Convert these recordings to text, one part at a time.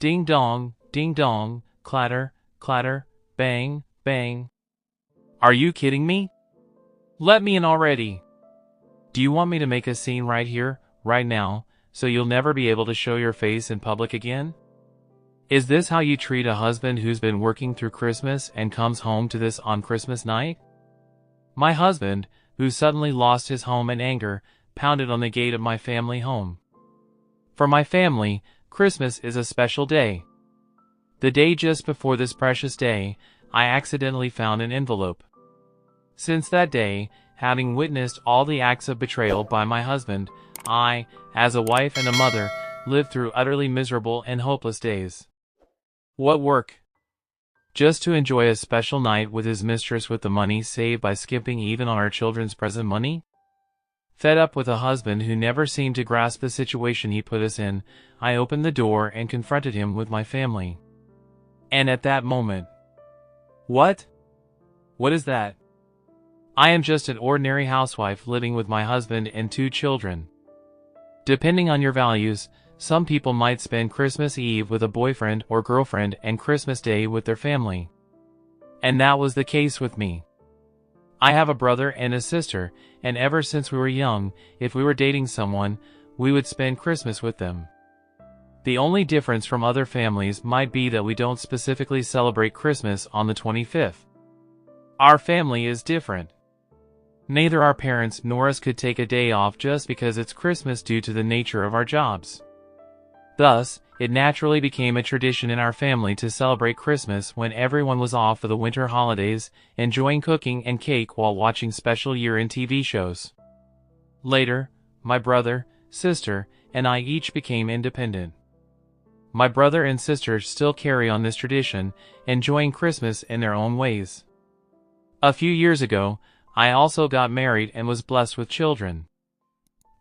ding dong, clatter, clatter, bang, bang. Are you kidding me? Let me in already. Do you want me to make a scene right here, right now, so you'll never be able to show your face in public again? Is this how you treat a husband who's been working through Christmas and comes home to this on Christmas night? My husband, who suddenly lost his home in anger, pounded on the gate of my family home. For my family, Christmas is a special day. The day just before this precious day, I accidentally found an envelope. Since that day, having witnessed all the acts of betrayal by my husband, I, as a wife and a mother, lived through utterly miserable and hopeless days. What work? Just to enjoy a special night with his mistress with the money saved by skipping even on our children's present money? Fed up with a husband who never seemed to grasp the situation he put us in, I opened the door and confronted him with my family. And at that moment... What? What is that? I am just an ordinary housewife living with my husband and 2 children. Depending on your values, some people might spend Christmas Eve with a boyfriend or girlfriend and Christmas Day with their family. And that was the case with me. I have a brother and a sister, and ever since we were young, if we were dating someone, we would spend Christmas with them. The only difference from other families might be that we don't specifically celebrate Christmas on the 25th. Our family is different. Neither our parents nor us could take a day off just because it's Christmas due to the nature of our jobs. Thus, it naturally became a tradition in our family to celebrate Christmas when everyone was off for the winter holidays, enjoying cooking and cake while watching special year-end TV shows. Later, my brother, sister, and I each became independent. My brother and sister still carry on this tradition, enjoying Christmas in their own ways. A few years ago, I also got married and was blessed with children.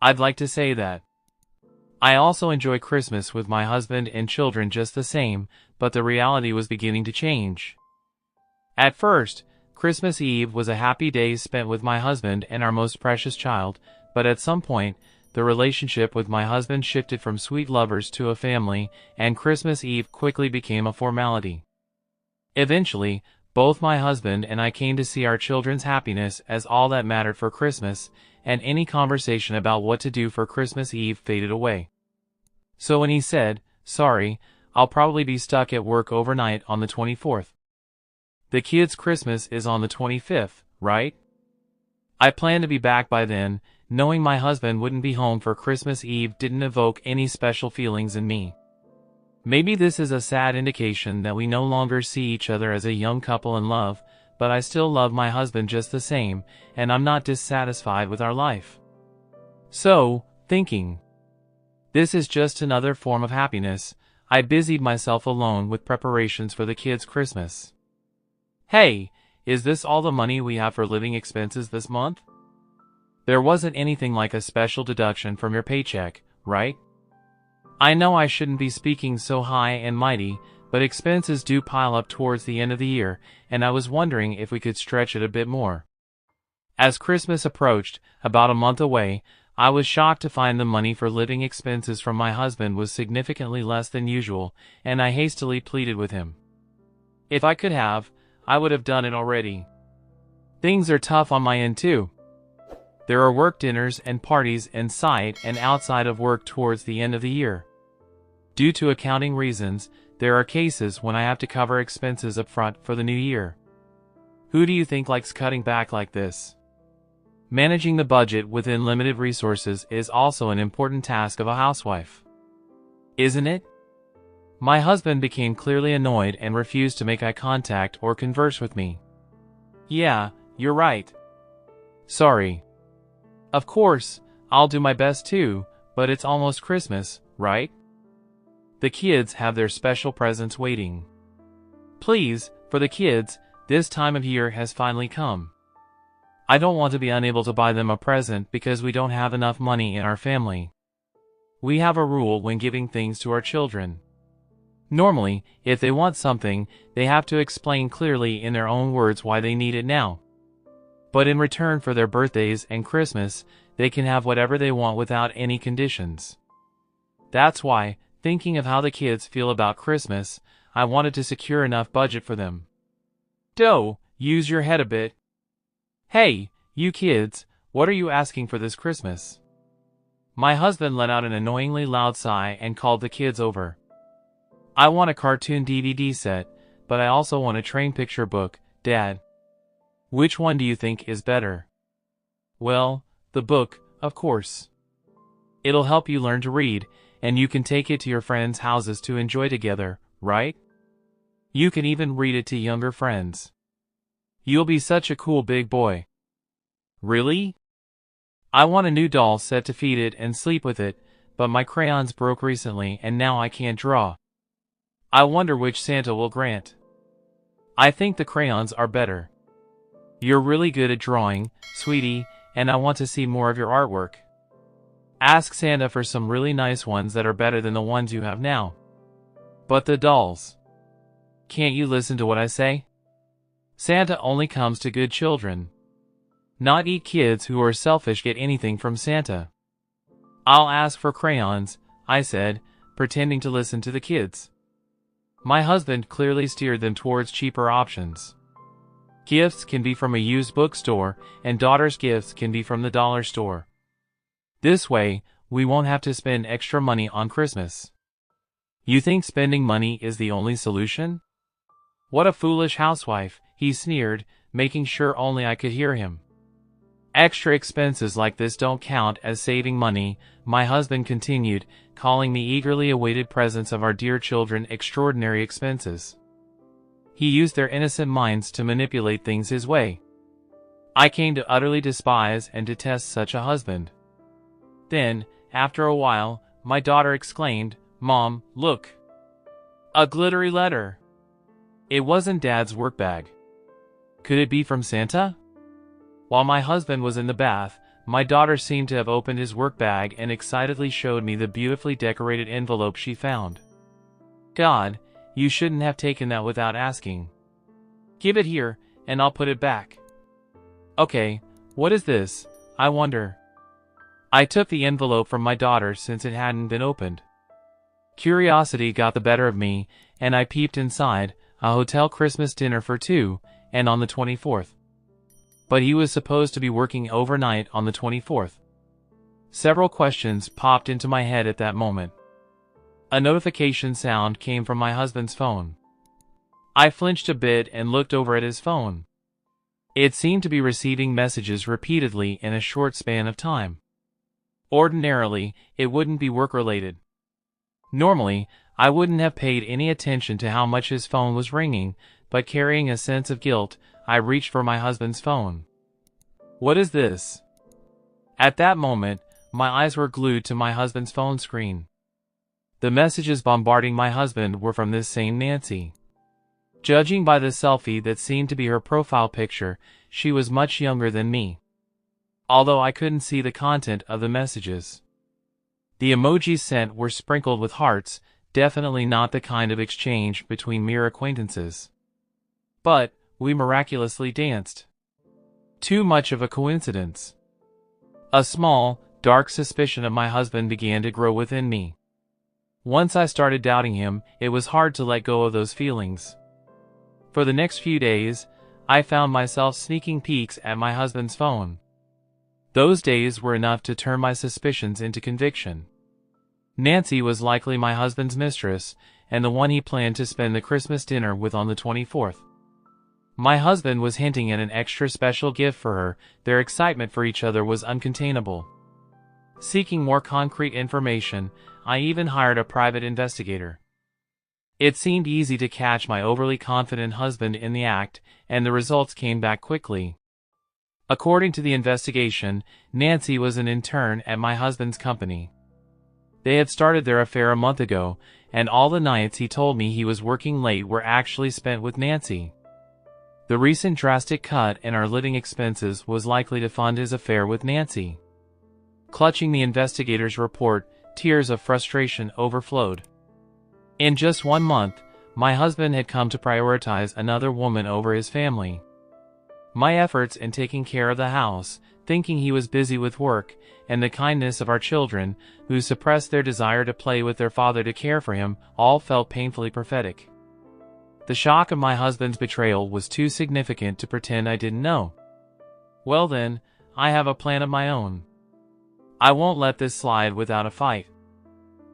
I'd like to say that I also enjoy Christmas with my husband and children just the same, but the reality was beginning to change. At first, Christmas Eve was a happy day spent with my husband and our most precious child, but at some point, the relationship with my husband shifted from sweet lovers to a family, and Christmas Eve quickly became a formality. Eventually, both my husband and I came to see our children's happiness as all that mattered for Christmas, and any conversation about what to do for Christmas Eve faded away. So when he said, "Sorry, I'll probably be stuck at work overnight on the 24th. The kids' Christmas is on the 25th, right?" I planned to be back by then, knowing my husband wouldn't be home for Christmas Eve didn't evoke any special feelings in me. Maybe this is a sad indication that we no longer see each other as a young couple in love, but I still love my husband just the same, and I'm not dissatisfied with our life. So, thinking, this is just another form of happiness, I busied myself alone with preparations for the kids' Christmas. Hey, is this all the money we have for living expenses this month? There wasn't anything like a special deduction from your paycheck, right? I know I shouldn't be speaking so high and mighty, but expenses do pile up towards the end of the year, and I was wondering if we could stretch it a bit more. As Christmas approached, about a month away, I was shocked to find the money for living expenses from my husband was significantly less than usual, and I hastily pleaded with him. If I could have, I would have done it already. Things are tough on my end too. There are work dinners and parties inside and outside of work towards the end of the year. Due to accounting reasons, there are cases when I have to cover expenses up front for the new year. Who do you think likes cutting back like this? Managing the budget within limited resources is also an important task of a housewife. Isn't it? My husband became clearly annoyed and refused to make eye contact or converse with me. Yeah, you're right. Sorry. Of course, I'll do my best too, but it's almost Christmas, right? The kids have their special presents waiting. Please, for the kids, this time of year has finally come. I don't want to be unable to buy them a present because we don't have enough money in our family. We have a rule when giving things to our children. Normally, if they want something, they have to explain clearly in their own words why they need it now. But in return for their birthdays and Christmas, they can have whatever they want without any conditions. That's why, Thinking of how the kids feel about Christmas, I wanted to secure enough budget for them. Doe, use your head a bit. Hey, you kids, what are you asking for this Christmas? My husband let out an annoyingly loud sigh and called the kids over. I want a cartoon DVD set, but I also want a train picture book, Dad. Which one do you think is better? Well, the book, of course. It'll help you learn to read, and you can take it to your friends' houses to enjoy together, right? You can even read it to younger friends. You'll be such a cool big boy. Really? I want a new doll set to feed it and sleep with it, but my crayons broke recently and now I can't draw. I wonder which Santa will grant. I think the crayons are better. You're really good at drawing, sweetie, and I want to see more of your artwork. Ask Santa for some really nice ones that are better than the ones you have now. But the dolls. Can't you listen to what I say? Santa only comes to good children. Not eat kids who are selfish get anything from Santa. I'll ask for crayons, I said, pretending to listen to the kids. My husband clearly steered them towards cheaper options. Gifts can be from a used bookstore, and daughter's gifts can be from the dollar store. This way, we won't have to spend extra money on Christmas. You think spending money is the only solution? What a foolish housewife, he sneered, making sure only I could hear him. Extra expenses like this don't count as saving money, my husband continued, calling me eagerly awaited presents of our dear children extraordinary expenses. He used their innocent minds to manipulate things his way. I came to utterly despise and detest such a husband. Then, after a while, my daughter exclaimed, "Mom, look! A glittery letter!" It wasn't Dad's work bag. Could it be from Santa? While my husband was in the bath, my daughter seemed to have opened his work bag and excitedly showed me the beautifully decorated envelope she found. God, you shouldn't have taken that without asking. Give it here, and I'll put it back. Okay, what is this, I wonder? I took the envelope from my daughter since it hadn't been opened. Curiosity got the better of me, and I peeped inside, a hotel Christmas dinner for two, and on the 24th. But he was supposed to be working overnight on the 24th. Several questions popped into my head at that moment. A notification sound came from my husband's phone. I flinched a bit and looked over at his phone. It seemed to be receiving messages repeatedly in a short span of time. Ordinarily, it wouldn't be work-related. Normally, I wouldn't have paid any attention to how much his phone was ringing, but carrying a sense of guilt, I reached for my husband's phone. What is this? At that moment, my eyes were glued to my husband's phone screen. The messages bombarding my husband were from this same Nancy. Judging by the selfie that seemed to be her profile picture, she was much younger than me. Although I couldn't see the content of the messages. The emojis sent were sprinkled with hearts, definitely not the kind of exchange between mere acquaintances. But we miraculously danced. Too much of a coincidence. A small, dark suspicion of my husband began to grow within me. Once I started doubting him, it was hard to let go of those feelings. For the next few days, I found myself sneaking peeks at my husband's phone. Those days were enough to turn my suspicions into conviction. Nancy was likely my husband's mistress, and the one he planned to spend the Christmas dinner with on the 24th. My husband was hinting at an extra special gift for her. Their excitement for each other was uncontainable. Seeking more concrete information, I even hired a private investigator. It seemed easy to catch my overly confident husband in the act, and the results came back quickly. According to the investigation, Nancy was an intern at my husband's company. They had started their affair a month ago, and all the nights he told me he was working late were actually spent with Nancy. The recent drastic cut in our living expenses was likely to fund his affair with Nancy. Clutching the investigator's report, tears of frustration overflowed. In just 1 month, my husband had come to prioritize another woman over his family. My efforts in taking care of the house, thinking he was busy with work, and the kindness of our children, who suppressed their desire to play with their father to care for him, all felt painfully prophetic. The shock of my husband's betrayal was too significant to pretend I didn't know. Well then, I have a plan of my own. I won't let this slide without a fight.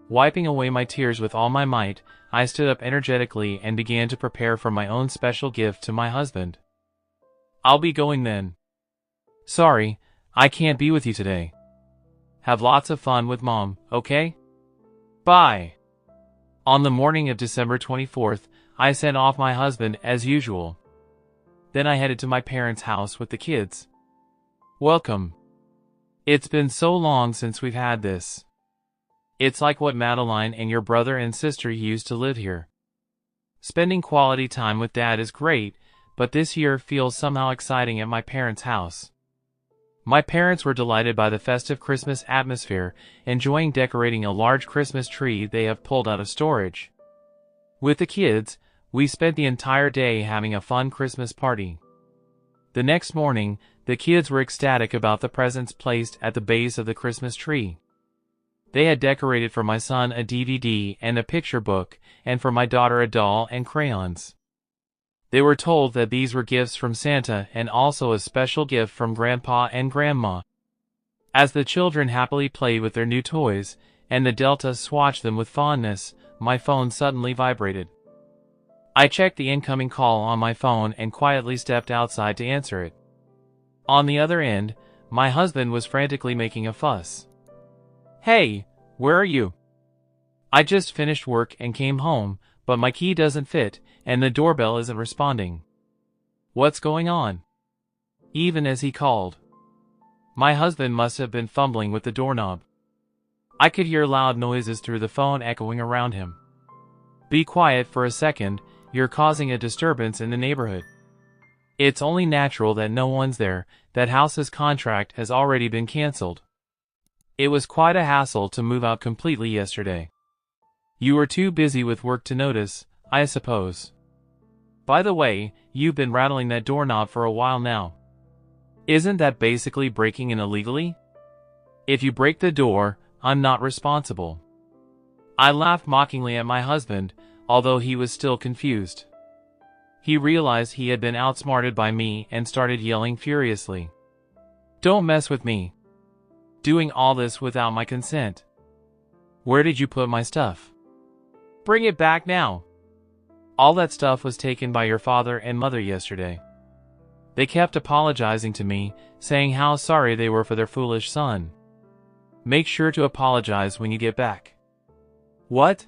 Wiping away my tears with all my might, I stood up energetically and began to prepare for my own special gift to my husband. I'll be going then. Sorry, I can't be with you today. Have lots of fun with Mom, okay? Bye. On the morning of December 24th, I sent off my husband as usual. Then I headed to my parents' house with the kids. Welcome. It's been so long since we've had this. It's like what Madeline and your brother and sister used to live here. Spending quality time with Dad is great, but this year feels somehow exciting at my parents' house. My parents were delighted by the festive Christmas atmosphere, enjoying decorating a large Christmas tree they have pulled out of storage. With the kids, we spent the entire day having a fun Christmas party. The next morning, the kids were ecstatic about the presents placed at the base of the Christmas tree. They had decorated for my son a DVD and a picture book, and for my daughter a doll and crayons. They were told that these were gifts from Santa and also a special gift from Grandpa and Grandma. As the children happily played with their new toys, and the Delta swatched them with fondness, my phone suddenly vibrated. I checked the incoming call on my phone and quietly stepped outside to answer it. On the other end, my husband was frantically making a fuss. Hey, where are you? I just finished work and came home, but my key doesn't fit, and the doorbell isn't responding. What's going on? Even as he called. My husband must have been fumbling with the doorknob. I could hear loud noises through the phone echoing around him. Be quiet for a second, you're causing a disturbance in the neighborhood. It's only natural that no one's there, that house's contract has already been canceled. It was quite a hassle to move out completely yesterday. You were too busy with work to notice, I suppose. By the way, you've been rattling that doorknob for a while now. Isn't that basically breaking in illegally? If you break the door, I'm not responsible. I laughed mockingly at my husband, although he was still confused. He realized he had been outsmarted by me and started yelling furiously. Don't mess with me. Doing all this without my consent. Where did you put my stuff? Bring it back now. All that stuff was taken by your father and mother yesterday. They kept apologizing to me, saying how sorry they were for their foolish son. Make sure to apologize when you get back. What?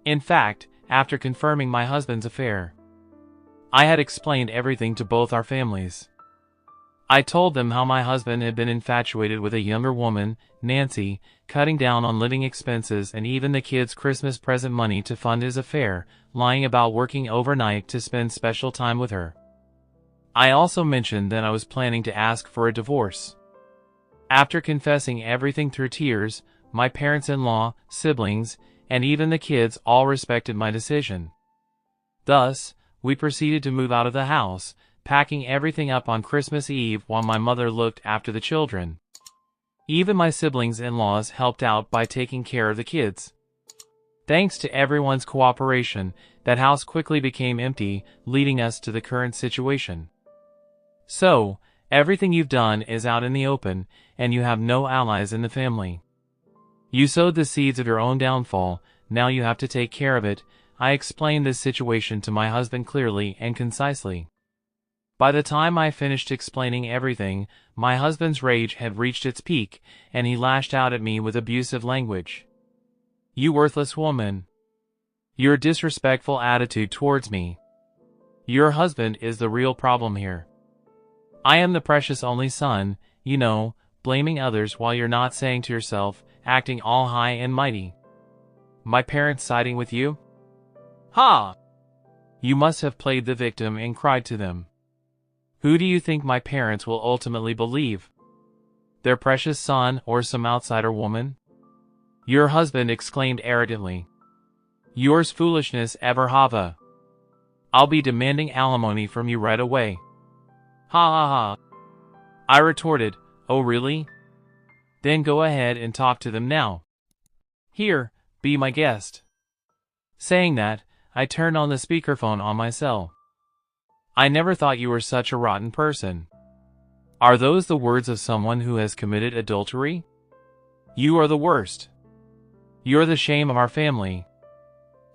In fact, after confirming my husband's affair, I had explained everything to both our families. I told them how my husband had been infatuated with a younger woman, Nancy, cutting down on living expenses and even the kids' Christmas present money to fund his affair, lying about working overnight to spend special time with her. I also mentioned that I was planning to ask for a divorce. After confessing everything through tears, my parents-in-law, siblings, and even the kids all respected my decision. Thus, we proceeded to move out of the house, packing everything up on Christmas Eve while my mother looked after the children. Even my siblings-in-laws helped out by taking care of the kids. Thanks to everyone's cooperation, that house quickly became empty, leading us to the current situation. So, everything you've done is out in the open, and you have no allies in the family. You sowed the seeds of your own downfall, now you have to take care of it. I explained this situation to my husband clearly and concisely. By the time I finished explaining everything, my husband's rage had reached its peak, and he lashed out at me with abusive language. You worthless woman. Your disrespectful attitude towards me. Your husband is the real problem here. I am the precious only son, you know, blaming others while you're not saying to yourself, acting all high and mighty. My parents siding with you? Ha! You must have played the victim and cried to them. Who do you think my parents will ultimately believe? Their precious son or some outsider woman? Your husband exclaimed arrogantly. Yours foolishness ever hava. I'll be demanding alimony from you right away. Ha ha ha. I retorted, Oh really? Then go ahead and talk to them now. Here, be my guest. Saying that, I turned on the speakerphone on my cell. I never thought you were such a rotten person. Are those the words of someone who has committed adultery? You are the worst. You're the shame of our family.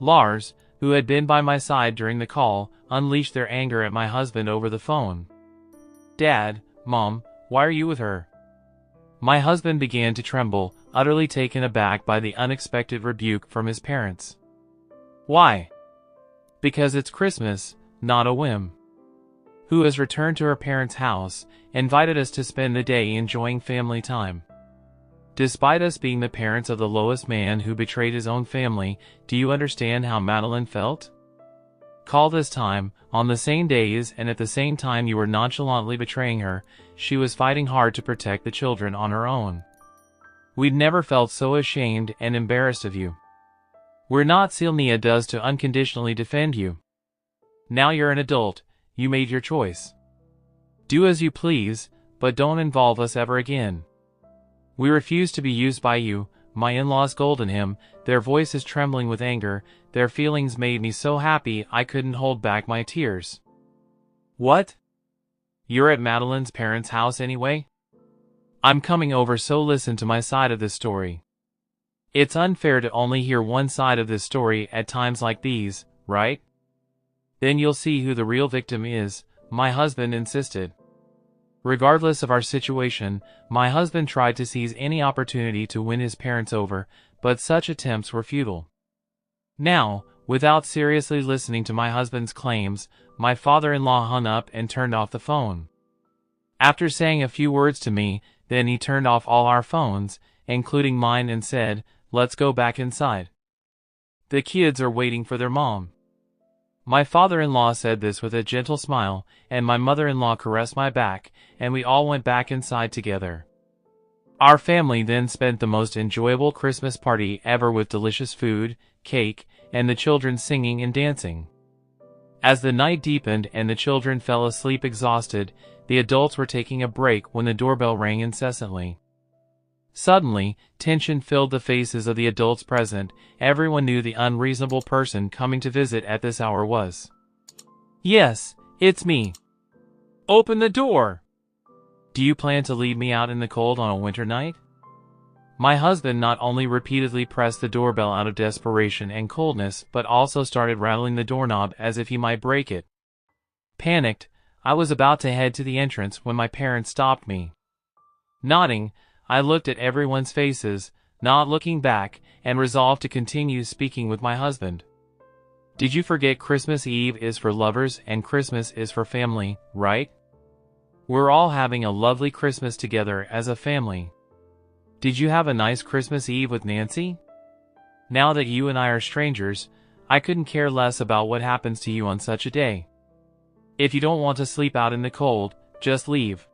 Lars, who had been by my side during the call, unleashed their anger at my husband over the phone. Dad, Mom, why are you with her? My husband began to tremble, utterly taken aback by the unexpected rebuke from his parents. Why? Because it's Christmas, not a whim. Who has returned to her parents' house, invited us to spend the day enjoying family time. Despite us being the parents of the lowest man who betrayed his own family, do you understand how Madeline felt? Call this time, on the same days and at the same time you were nonchalantly betraying her, she was fighting hard to protect the children on her own. We'd never felt so ashamed and embarrassed of you. We're not Silnia does to unconditionally defend you. Now you're an adult, you made your choice. Do as you please, but don't involve us ever again. We refuse to be used by you. My in-laws scolded him, their voices trembling with anger. Their feelings made me so happy I couldn't hold back my tears. What? You're at Madeline's parents' house anyway? I'm coming over, so listen to my side of this story. It's unfair to only hear one side of this story at times like these, right? Then you'll see who the real victim is, my husband insisted. Regardless of our situation, my husband tried to seize any opportunity to win his parents over, but such attempts were futile. Now, without seriously listening to my husband's claims, my father-in-law hung up and turned off the phone. After saying a few words to me, then he turned off all our phones, including mine, and said, "Let's go back inside. The kids are waiting for their mom." My father-in-law said this with a gentle smile, and my mother-in-law caressed my back, and we all went back inside together. Our family then spent the most enjoyable Christmas party ever with delicious food, cake, and the children singing and dancing. As the night deepened and the children fell asleep exhausted, the adults were taking a break when the doorbell rang incessantly. Suddenly, tension filled the faces of the adults present. Everyone knew the unreasonable person coming to visit at this hour was. Yes, it's me. Open the door! Do you plan to leave me out in the cold on a winter night? My husband not only repeatedly pressed the doorbell out of desperation and coldness, but also started rattling the doorknob as if he might break it. Panicked, I was about to head to the entrance when my parents stopped me. Nodding, I looked at everyone's faces, not looking back, and resolved to continue speaking with my husband. Did you forget Christmas Eve is for lovers and Christmas is for family, right? We're all having a lovely Christmas together as a family. Did you have a nice Christmas Eve with Nancy? Now that you and I are strangers, I couldn't care less about what happens to you on such a day. If you don't want to sleep out in the cold, just leave.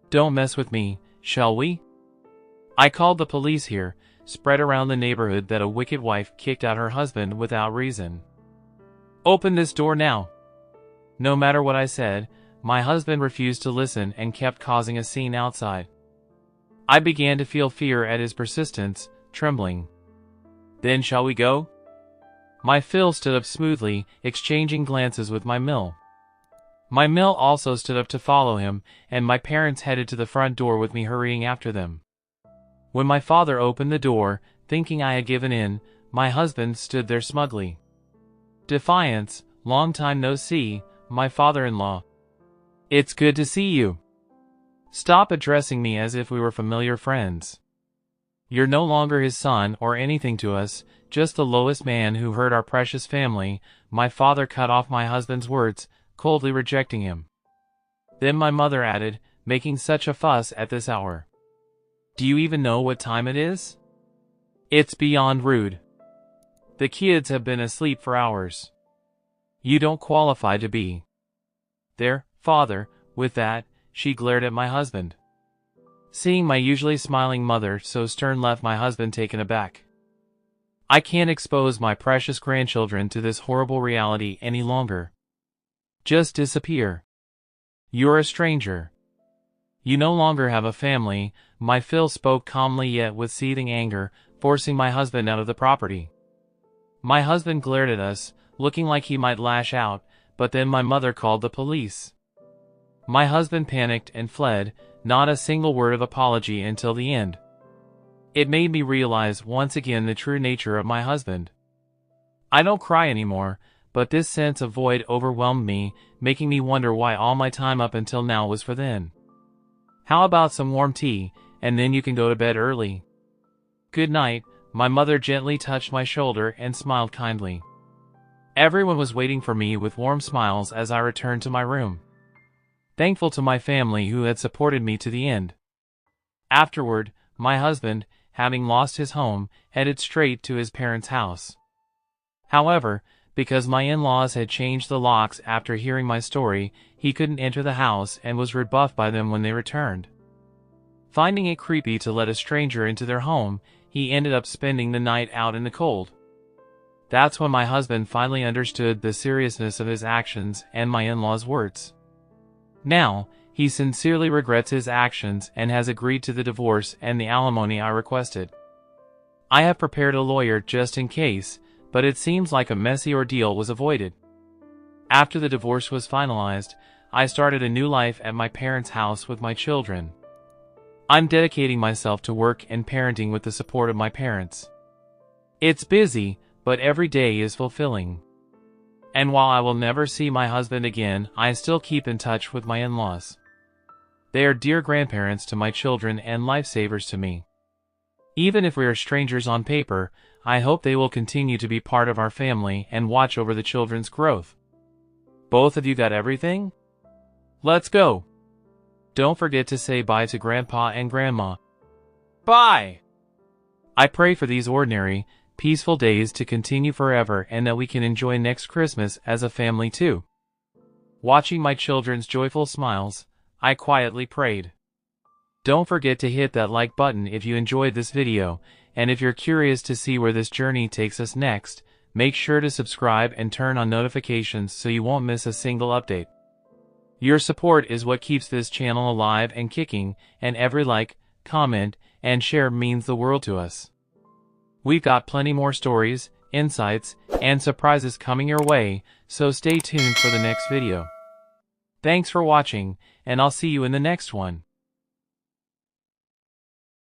Don't mess with me, shall we? I called the police here, spread around the neighborhood that a wicked wife kicked out her husband without reason. Open this door now. No matter what I said, my husband refused to listen and kept causing a scene outside. I began to feel fear at his persistence, trembling. Then shall we go? My Phil stood up smoothly, exchanging glances with my Mill. My Mill also stood up to follow him, and my parents headed to the front door with me hurrying after them. When my father opened the door, thinking I had given in, my husband stood there smugly. Defiance, long time no see, my father-in-law. It's good to see you. Stop addressing me as if we were familiar friends. You're no longer his son or anything to us, just the lowest man who hurt our precious family. My father cut off my husband's words, coldly rejecting him. Then my mother added, making such a fuss at this hour. Do you even know what time it is? It's beyond rude. The kids have been asleep for hours. You don't qualify to be. There, father, with that, she glared at my husband. Seeing my usually smiling mother so stern left my husband taken aback. I can't expose my precious grandchildren to this horrible reality any longer. Just disappear. You're a stranger. You no longer have a family. My Phil spoke calmly yet with seething anger, forcing my husband out of the property. My husband glared at us, looking like he might lash out, but then my mother called the police. My husband panicked and fled, not a single word of apology until the end. It made me realize once again the true nature of my husband. I don't cry anymore, but this sense of void overwhelmed me, making me wonder why all my time up until now was for then. How about some warm tea, and then you can go to bed early? Good night. My mother gently touched my shoulder and smiled kindly. Everyone was waiting for me with warm smiles as I returned to my room, thankful to my family who had supported me to the end. Afterward, my husband, having lost his home, headed straight to his parents' house. However, because my in-laws had changed the locks after hearing my story, he couldn't enter the house and was rebuffed by them when they returned. Finding it creepy to let a stranger into their home, he ended up spending the night out in the cold. That's when my husband finally understood the seriousness of his actions and my in-laws' words. Now, he sincerely regrets his actions and has agreed to the divorce and the alimony I requested. I have prepared a lawyer just in case, but it seems like a messy ordeal was avoided. After the divorce was finalized, I started a new life at my parents' house with my children. I'm dedicating myself to work and parenting with the support of my parents. It's busy, but every day is fulfilling. And while I will never see my husband again, I still keep in touch with my in-laws. They are dear grandparents to my children and lifesavers to me. Even if we are strangers on paper, I hope they will continue to be part of our family and watch over the children's growth. Both of you got everything? Let's go! Don't forget to say bye to Grandpa and Grandma. Bye! I pray for these ordinary, peaceful days to continue forever and that we can enjoy next Christmas as a family too. Watching my children's joyful smiles, I quietly prayed. Don't forget to hit that like button if you enjoyed this video, and if you're curious to see where this journey takes us next, make sure to subscribe and turn on notifications so you won't miss a single update. Your support is what keeps this channel alive and kicking, and every like, comment, and share means the world to us. We've got plenty more stories, insights, and surprises coming your way, so stay tuned for the next video. Thanks for watching, and I'll see you in the next one.